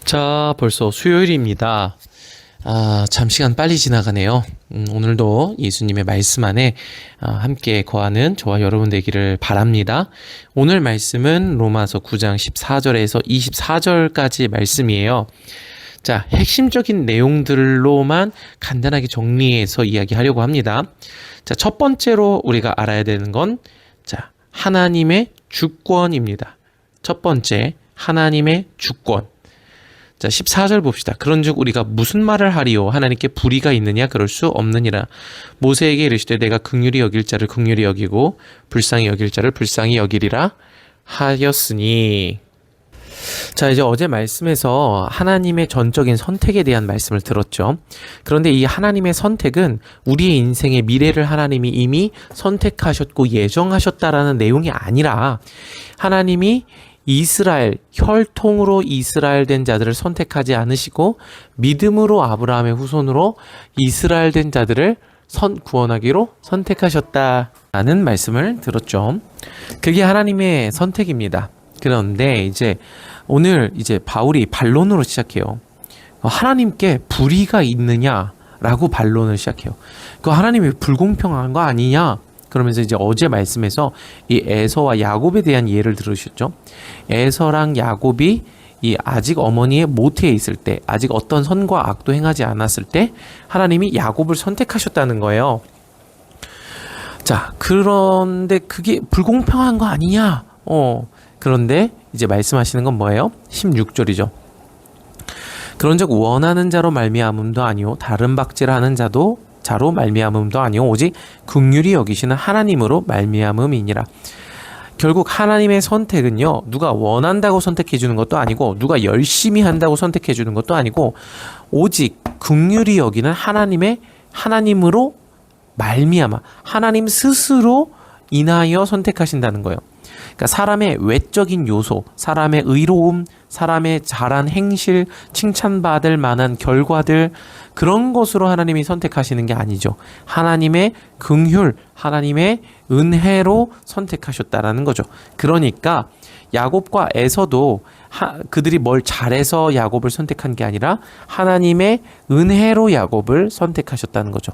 자, 벌써 수요일입니다. 참 시간 빨리 지나가네요. 오늘도 예수님의 말씀 안에 함께 거하는 저와 여러분 되기를 바랍니다. 오늘 말씀은 로마서 9장 14절에서 24절까지 말씀이에요. 자, 핵심적인 내용들로만 간단하게 정리해서 이야기하려고 합니다. 자, 첫 번째로 우리가 알아야 되는 건 하나님의 주권입니다. 첫 번째, 하나님의 주권. 자, 14절 봅시다. 그런즉 우리가 무슨 말을 하리요? 하나님께 불의가 있느냐? 그럴 수 없느니라. 모세에게 이르시되 내가 긍휼히 여길 자를 긍휼히 여기고 불쌍히 여길 자를 불쌍히 여기리라 하였으니. 자, 이제 어제 말씀에서 하나님의 전적인 선택에 대한 말씀을 들었죠. 그런데 이 하나님의 선택은 우리의 인생의 미래를 하나님이 이미 선택하셨고 예정하셨다라는 내용이 아니라 하나님이 이스라엘, 혈통으로 이스라엘 된 자들을 선택하지 않으시고 믿음으로 아브라함의 후손으로 이스라엘 된 자들을 구원하기로 선택하셨다라는 말씀을 들었죠. 그게 하나님의 선택입니다. 그런데 오늘 바울이 반론으로 시작해요. 하나님께 불의가 있느냐라고 반론을 시작해요. 그 하나님이 불공평한 거 아니냐? 그러면서 어제 말씀에서 이 에서와 야곱에 대한 예를 들으셨죠. 에서랑 야곱이 아직 어머니의 모태에 있을 때, 아직 어떤 선과 악도 행하지 않았을 때 하나님이 야곱을 선택하셨다는 거예요. 자, 그런데 그게 불공평한 거 아니냐? 그런데 말씀하시는 건 뭐예요? 16절이죠. 그런즉 원하는 자로 말미암음도 아니요 다른 박질하는 자로 말미암음도 아니요 오직 긍휼히 여기시는 하나님으로 말미암음이니라. 결국 하나님의 선택은요, 누가 원한다고 선택해 주는 것도 아니고 누가 열심히 한다고 선택해 주는 것도 아니고 오직 긍휼히 여기는 하나님으로 말미암아 하나님 스스로 인하여 선택하신다는 거예요. 그러니까 사람의 외적인 요소, 사람의 의로움, 사람의 잘한 행실, 칭찬받을 만한 결과들, 그런 것으로 하나님이 선택하시는 게 아니죠. 하나님의 긍휼, 하나님의 은혜로 선택하셨다라는 거죠. 그러니까 야곱과 에서도 그들이 뭘 잘해서 야곱을 선택한 게 아니라 하나님의 은혜로 야곱을 선택하셨다는 거죠.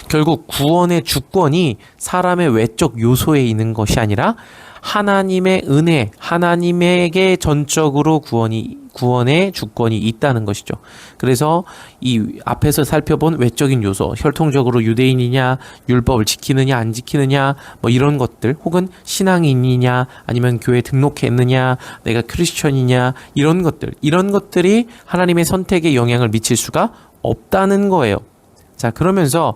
결국 구원의 주권이 사람의 외적 요소에 있는 것이 아니라 하나님의 은혜, 하나님에게 전적으로 구원의 주권이 있다는 것이죠. 그래서 이 앞에서 살펴본 외적인 요소, 혈통적으로 유대인이냐, 율법을 지키느냐, 안 지키느냐, 이런 것들, 혹은 신앙인이냐, 아니면 교회에 등록했느냐, 내가 크리스천이냐, 이런 것들이 하나님의 선택에 영향을 미칠 수가 없다는 거예요. 자, 그러면서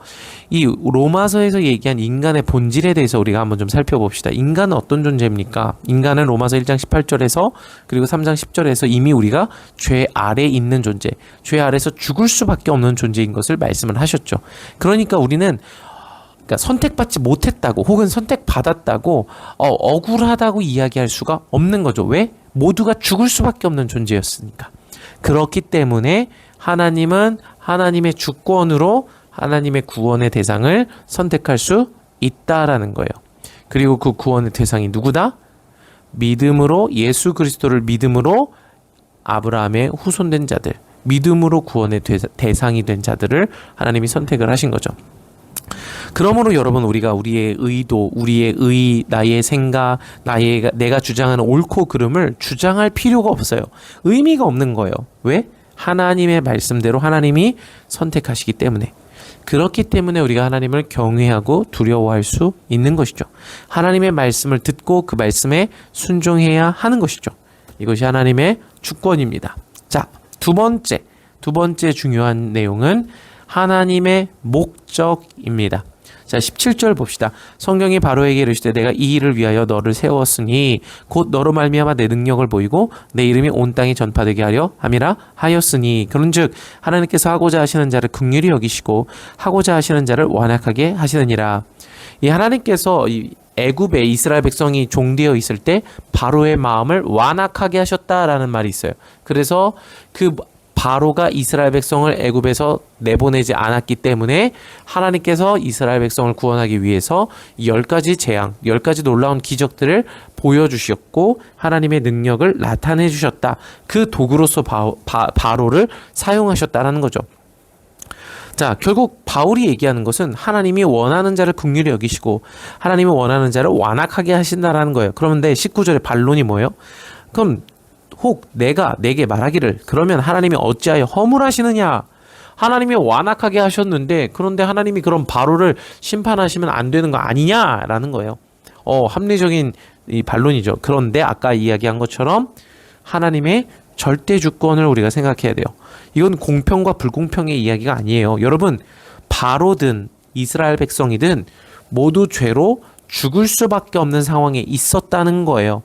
이 로마서에서 얘기한 인간의 본질에 대해서 우리가 한번 좀 살펴봅시다. 인간은 어떤 존재입니까? 인간은 로마서 1장 18절에서 그리고 3장 10절에서 이미 우리가 죄 아래에 있는 존재, 죄 아래에서 죽을 수밖에 없는 존재인 것을 말씀을 하셨죠. 그러니까 우리는 선택받지 못했다고 혹은 선택받았다고 억울하다고 이야기할 수가 없는 거죠. 왜? 모두가 죽을 수밖에 없는 존재였으니까. 그렇기 때문에 하나님은 하나님의 주권으로 하나님의 구원의 대상을 선택할 수 있다라는 거예요. 그리고 그 구원의 대상이 누구다? 믿음으로, 예수 그리스도를 믿음으로 아브라함의 후손된 자들, 믿음으로 구원의 대상이 된 자들을 하나님이 선택을 하신 거죠. 그러므로 여러분, 우리가 우리의 의도, 우리의 나의 생각, 내가 주장하는 옳고 그름을 주장할 필요가 없어요. 의미가 없는 거예요. 왜? 하나님의 말씀대로 하나님이 선택하시기 때문에. 그렇기 때문에 우리가 하나님을 경외하고 두려워할 수 있는 것이죠. 하나님의 말씀을 듣고 그 말씀에 순종해야 하는 것이죠. 이것이 하나님의 주권입니다. 자, 두 번째 중요한 내용은 하나님의 목적입니다. 자, 17절 봅시다. 성경이 바로에게 이르시되 내가 이 일을 위하여 너를 세웠으니 곧 너로 말미암아 내 능력을 보이고 내 이름이 온 땅에 전파되게 하려 함이라 하였으니. 그런즉 하나님께서 하고자 하시는 자를 긍휼히 여기시고 하고자 하시는 자를 완악하게 하시느니라. 이 하나님께서 애굽에 이스라엘 백성이 종되어 있을 때 바로의 마음을 완악하게 하셨다라는 말이 있어요. 그래서 그 바로가 이스라엘 백성을 애굽에서 내보내지 않았기 때문에 하나님께서 이스라엘 백성을 구원하기 위해서 10가지 재앙, 10가지 놀라운 기적들을 보여주셨고 하나님의 능력을 나타내 주셨다. 그 도구로서 바로를 사용하셨다라는 거죠. 자, 결국 바울이 얘기하는 것은 하나님이 원하는 자를 긍휼히 여기시고 하나님이 원하는 자를 완악하게 하신다라는 거예요. 그런데 19절의 반론이 뭐예요? 그럼 혹 내가 내게 말하기를 그러면 하나님이 어찌하여 허물하시느냐? 하나님이 완악하게 하셨는데 그런데 하나님이 그럼 바로를 심판하시면 안 되는 거 아니냐라는 거예요. 합리적인 이 반론이죠. 그런데 아까 이야기한 것처럼 하나님의 절대 주권을 우리가 생각해야 돼요. 이건 공평과 불공평의 이야기가 아니에요. 여러분, 바로든 이스라엘 백성이든 모두 죄로 죽을 수밖에 없는 상황에 있었다는 거예요.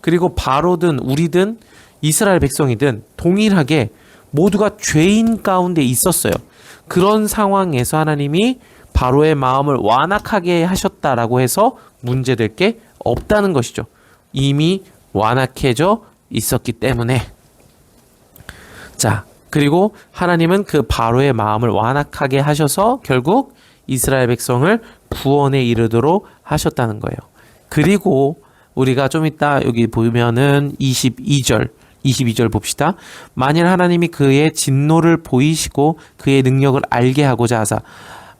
그리고 바로든 우리든 이스라엘 백성이든 동일하게 모두가 죄인 가운데 있었어요. 그런 상황에서 하나님이 바로의 마음을 완악하게 하셨다라고 해서 문제될 게 없다는 것이죠. 이미 완악해져 있었기 때문에. 자, 그리고 하나님은 그 바로의 마음을 완악하게 하셔서 결국 이스라엘 백성을 구원에 이르도록 하셨다는 거예요. 그리고 우리가 좀 이따 여기 보면은 22절 봅시다. 만일 하나님이 그의 진노를 보이시고 그의 능력을 알게 하고자 하사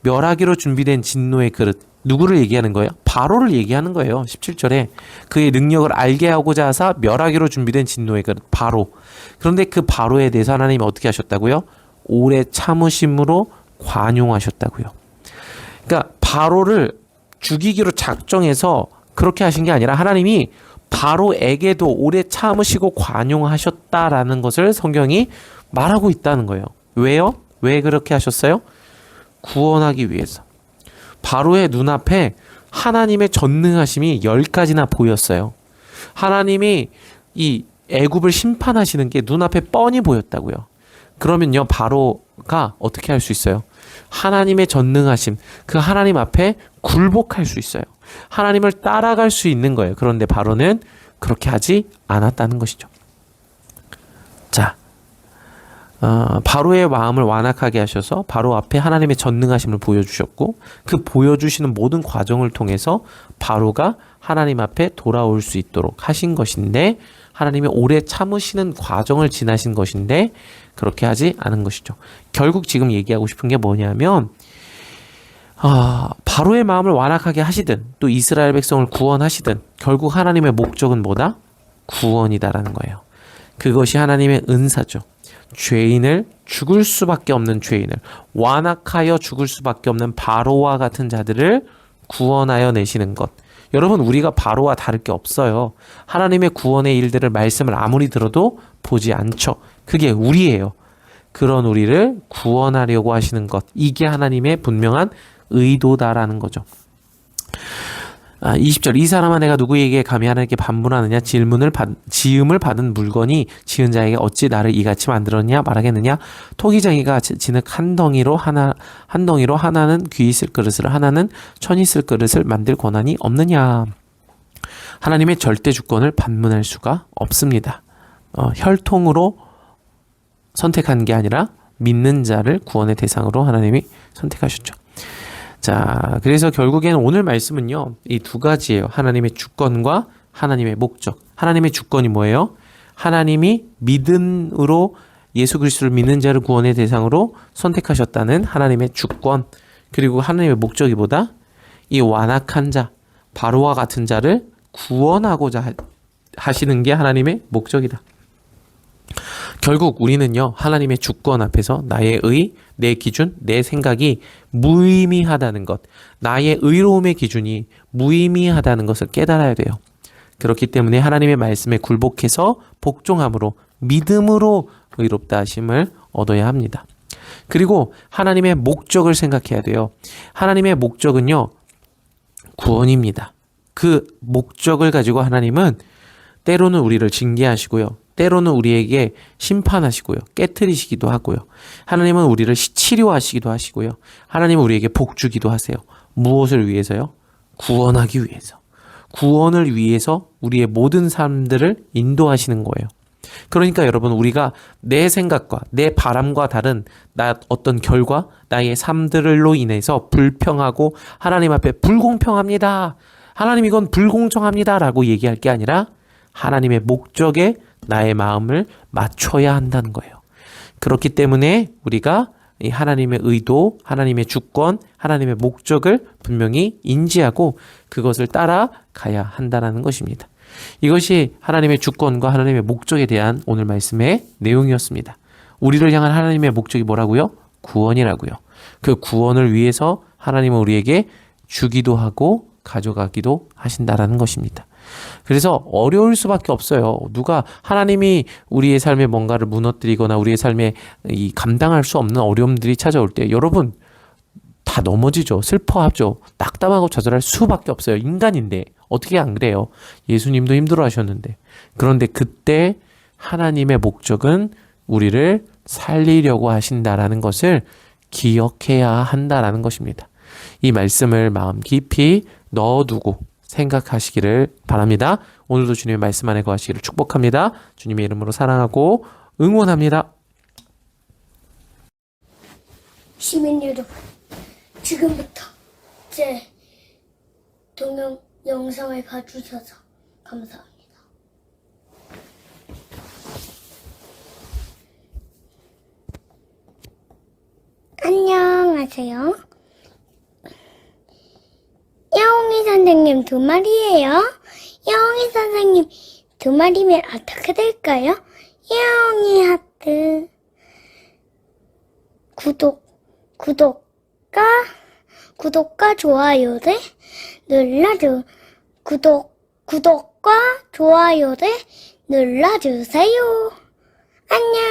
멸하기로 준비된 진노의 그릇, 누구를 얘기하는 거예요? 바로를 얘기하는 거예요. 17절에 그의 능력을 알게 하고자 하사 멸하기로 준비된 진노의 그릇, 바로. 그런데 그 바로에 대해서 하나님이 어떻게 하셨다고요? 오래 참으심으로 관용하셨다고요. 그러니까 바로를 죽이기로 작정해서 그렇게 하신 게 아니라 하나님이 바로에게도 오래 참으시고 관용하셨다라는 것을 성경이 말하고 있다는 거예요. 왜요? 왜 그렇게 하셨어요? 구원하기 위해서. 바로의 눈앞에 하나님의 전능하심이 10가지나 보였어요. 하나님이 이 애굽을 심판하시는 게 눈앞에 뻔히 보였다고요. 그러면요, 바로가 어떻게 할 수 있어요? 하나님의 전능하심, 그 하나님 앞에 굴복할 수 있어요. 하나님을 따라갈 수 있는 거예요. 그런데 바로는 그렇게 하지 않았다는 것이죠. 자, 바로의 마음을 완악하게 하셔서 바로 앞에 하나님의 전능하심을 보여주셨고 그 보여주시는 모든 과정을 통해서 바로가 하나님 앞에 돌아올 수 있도록 하신 것인데 하나님이 오래 참으시는 과정을 지나신 것인데 그렇게 하지 않은 것이죠. 결국 지금 얘기하고 싶은 게 뭐냐면 바로의 마음을 완악하게 하시든 또 이스라엘 백성을 구원하시든 결국 하나님의 목적은 뭐다? 구원이다라는 거예요. 그것이 하나님의 은사죠. 죄인을 죽을 수밖에 없는 죄인을 완악하여 죽을 수밖에 없는 바로와 같은 자들을 구원하여 내시는 것. 여러분, 우리가 바로와 다를 게 없어요. 하나님의 구원의 일들을 말씀을 아무리 들어도 보지 않죠. 그게 우리예요. 그런 우리를 구원하려고 하시는 것. 이게 하나님의 분명한 의도다라는 거죠. 20절 이 사람아 내가 누구에게 감히 하나님께 반문하느냐 지음을 받은 물건이 지은 자에게 어찌 나를 이같이 만들었냐 말하겠느냐 토기장이가 진흙 한 덩이로 하나는 귀 있을 그릇을 하나는 천 있을 그릇을 만들 권한이 없느냐. 하나님의 절대 주권을 반문할 수가 없습니다. 혈통으로 선택한 게 아니라 믿는 자를 구원의 대상으로 하나님이 선택하셨죠. 자, 그래서 결국엔 오늘 말씀은요, 이 두 가지예요. 하나님의 주권과 하나님의 목적. 하나님의 주권이 뭐예요? 하나님이 믿음으로 예수 그리스도를 믿는 자를 구원의 대상으로 선택하셨다는 하나님의 주권. 그리고 하나님의 목적이 뭐다? 이 완악한 자, 바로와 같은 자를 구원하고자 하시는 게 하나님의 목적이다. 결국 우리는요, 하나님의 주권 앞에서 나의 의, 내 기준, 내 생각이 무의미하다는 것, 나의 의로움의 기준이 무의미하다는 것을 깨달아야 돼요. 그렇기 때문에 하나님의 말씀에 굴복해서 복종함으로 믿음으로 의롭다 하심을 얻어야 합니다. 그리고 하나님의 목적을 생각해야 돼요. 하나님의 목적은요, 구원입니다. 그 목적을 가지고 하나님은 때로는 우리를 징계하시고요. 때로는 우리에게 심판하시고요. 깨트리시기도 하고요. 하나님은 우리를 치료하시기도 하시고요. 하나님은 우리에게 복 주기도 하세요. 무엇을 위해서요? 구원하기 위해서. 구원을 위해서 우리의 모든 삶들을 인도하시는 거예요. 그러니까 여러분, 우리가 내 생각과 내 바람과 다른 어떤 결과, 나의 삶들로 인해서 불평하고 하나님 앞에 불공평합니다, 하나님 이건 불공정합니다 라고 얘기할 게 아니라 하나님의 목적에 나의 마음을 맞춰야 한다는 거예요. 그렇기 때문에 우리가 이 하나님의 의도, 하나님의 주권, 하나님의 목적을 분명히 인지하고 그것을 따라가야 한다는 것입니다. 이것이 하나님의 주권과 하나님의 목적에 대한 오늘 말씀의 내용이었습니다. 우리를 향한 하나님의 목적이 뭐라고요? 구원이라고요. 그 구원을 위해서 하나님은 우리에게 주기도 하고 가져가기도 하신다라는 것입니다. 그래서 어려울 수밖에 없어요. 누가 하나님이 우리의 삶에 뭔가를 무너뜨리거나 우리의 삶에 이 감당할 수 없는 어려움들이 찾아올 때 여러분 다 넘어지죠. 슬퍼하죠. 낙담하고 좌절할 수밖에 없어요. 인간인데 어떻게 안 그래요? 예수님도 힘들어 하셨는데. 그런데 그때 하나님의 목적은 우리를 살리려고 하신다라는 것을 기억해야 한다라는 것입니다. 이 말씀을 마음 깊이 넣어두고 생각하시기를 바랍니다. 오늘도 주님의 말씀 안에 거하시기를 축복합니다. 주님의 이름으로 사랑하고 응원합니다. 시민 여러분, 지금부터 제 동영 영상을 봐주셔서 감사합니다. 안녕하세요. 야옹이 선생님 2마리예요. 야옹이 선생님 2마리면 어떻게 될까요? 야옹이 하트 구독과 좋아요를 눌러주 구독과 좋아요를 눌러주세요. 안녕.